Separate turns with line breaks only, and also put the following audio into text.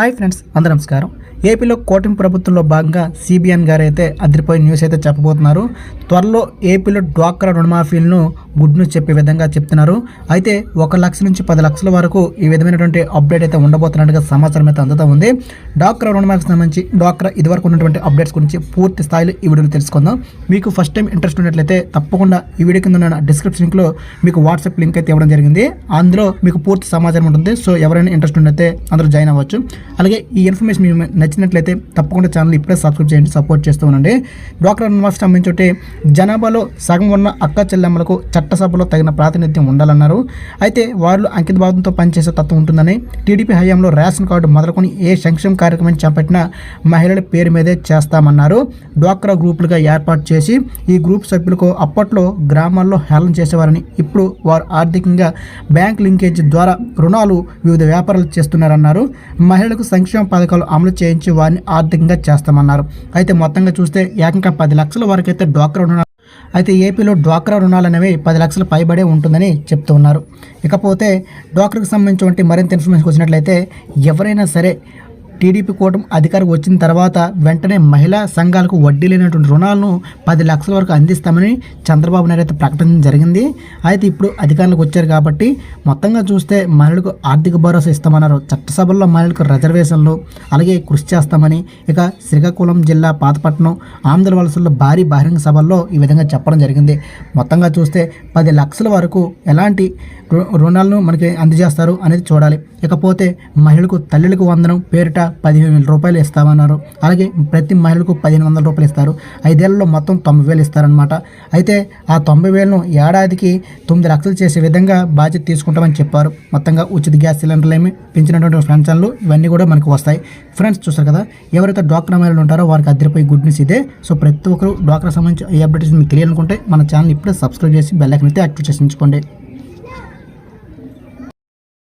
Hi friends, అందరూ నమస్కారం. ఏపీలో కూటమి ప్రభుత్వంలో భాగంగా సిబిఎన్ గారు అయితే అదిరిపోయిన న్యూస్ అయితే చెప్పబోతున్నారు. త్వరలో ఏపీలో డ్వాక్రా రుణమాఫీలను గుడ్ న్యూస్ చెప్పే విధంగా చెప్తున్నారు. అయితే 1 లక్ష నుంచి 10 లక్షల వరకు ఈ విధమైనటువంటి అప్డేట్ అయితే ఉండబోతున్నట్టుగా సమాచారం అయితే అందుతూ ఉంది. డ్వాక్రా రుణమాఫీకి సంబంధించి డ్వాక్రా ఇదివరకు ఉన్నటువంటి అప్డేట్స్ గురించి పూర్తి స్థాయిలో ఈ వీడియోలో తెలుసుకుందాం. మీకు ఫస్ట్ టైం ఇంట్రెస్ట్ ఉన్నట్లయితే తప్పకుండా ఈ వీడియో కింద ఉన్న డిస్క్రిప్షన్ లింక్లో మీకు వాట్సాప్ లింక్ అయితే ఇవ్వడం జరిగింది. అందులో మీకు పూర్తి సమాచారం ఉంటుంది. సో ఎవరైనా ఇంట్రెస్ట్ ఉన్నట్లయితే అందరూ జాయిన్ అవ్వచ్చు. అలాగే ఈ ఇన్ఫర్మేషన్ మీకు నచ్చినట్లయితే తప్పకుండా ఛానల్ ఇప్పుడే సబ్స్క్రైబ్ చేయండి, సపోర్ట్ చేస్తూ ఉండండి. డ్వాక్రా రుణమాఫీకి సంబంధించి జనాభాలో సగం ఉన్న అక్క చెల్లెమ్మలకు చట్టసభలో తగిన ప్రాతినిధ్యం ఉండాలన్నారు. అయితే వాళ్ళు అంకిత భావంతో పనిచేసే తత్వం ఉంటుందని, టీడీపీ హయాంలో రేషన్ కార్డు మొదలుకొని ఏ సంక్షేమ కార్యక్రమం చేపట్టినా మహిళల పేరు మీదే చేస్తామన్నారు. డ్వాక్రా గ్రూపులుగా ఏర్పాటు చేసి ఈ గ్రూప్ సభ్యులకు అప్పట్లో గ్రామాల్లో హేళన చేసేవారని, ఇప్పుడు వారు ఆర్థికంగా బ్యాంక్ లింకేజ్ ద్వారా రుణాలు వివిధ వ్యాపారాలు చేస్తున్నారన్నారు. మహిళలకు సంక్షేమ పథకాలు అమలు చేయించి వారిని ఆర్థికంగా చేస్తామన్నారు. అయితే మొత్తంగా చూస్తే ఏకంగా 10 లక్షల వరకు అయితే డ్వాక్రా రుణాలు అయితే ఏపీలో డ్వాక్రా రుణాలు అనేవి 10 లక్షల పైబడే ఉంటుందని చెప్తూ ఉన్నారు. ఇకపోతే డ్వాక్రాకు సంబంధించిన మరింత ఇన్ఫర్మేషన్ వచ్చినట్లయితే ఎవరైనా సరే టీడీపీ కూటమి అధికారం వచ్చిన తర్వాత వెంటనే మహిళా సంఘాలకు వడ్డీ లేనటువంటి రుణాలను 10 లక్షల వరకు అందిస్తామని చంద్రబాబు నాయుడు అయితే ప్రకటించడం జరిగింది. అయితే ఇప్పుడు అధికారులకు వచ్చారు కాబట్టి మొత్తంగా చూస్తే మహిళలకు ఆర్థిక భరోసా ఇస్తామన్నారు. చట్టసభల్లో మహిళలకు రిజర్వేషన్లు అలాగే కృషి చేస్తామని, ఇక శ్రీకాకుళం జిల్లా పాతపట్నం ఆంధ్ర వలసల్లో భారీ బహిరంగ సభల్లో ఈ విధంగా చెప్పడం జరిగింది. మొత్తంగా చూస్తే 10 లక్షల వరకు ఎలాంటి రుణాలను మనకి అందజేస్తారు అనేది చూడాలి. ఇకపోతే మహిళలకు తల్లులకు వందనం పేరిట 15,000 రూపాయలు ఇస్తామన్నారు. అలాగే ప్రతి మహిళకు 1,500 రూపాయలు ఇస్తారు. 5 ఏళ్లలో మొత్తం 90,000 ఇస్తారనమాట. అయితే ఆ 90,000ను ఏడాదికి 9 లక్షలు చేసే విధంగా బాధ్యత తీసుకుంటామని చెప్పారు. మొత్తంగా ఉచిత గ్యాస్ సిలిండర్లు ఏమి పెంచినటువంటి పెన్షన్లు ఇవన్నీ కూడా మనకు వస్తాయి. ఫ్రెండ్స్ చూస్తారు కదా, ఎవరైతే డ్వాక్రా మహిళలు ఉంటారో వారికి అదిరిపోయి గుడ్ న్యూస్ ఇదే. సో ప్రతి ఒక్కరు డ్వాక్రా సంబంధించి ఈ అప్డేట్స్ మీకు తెలియాలనుకుంటే మన ఛానల్ ఇప్పుడే సబ్స్క్రైబ్ చేసి బెల్ ఐకాన్ అయితే యాక్టివేట్ చేసి ఉంచుకోండి.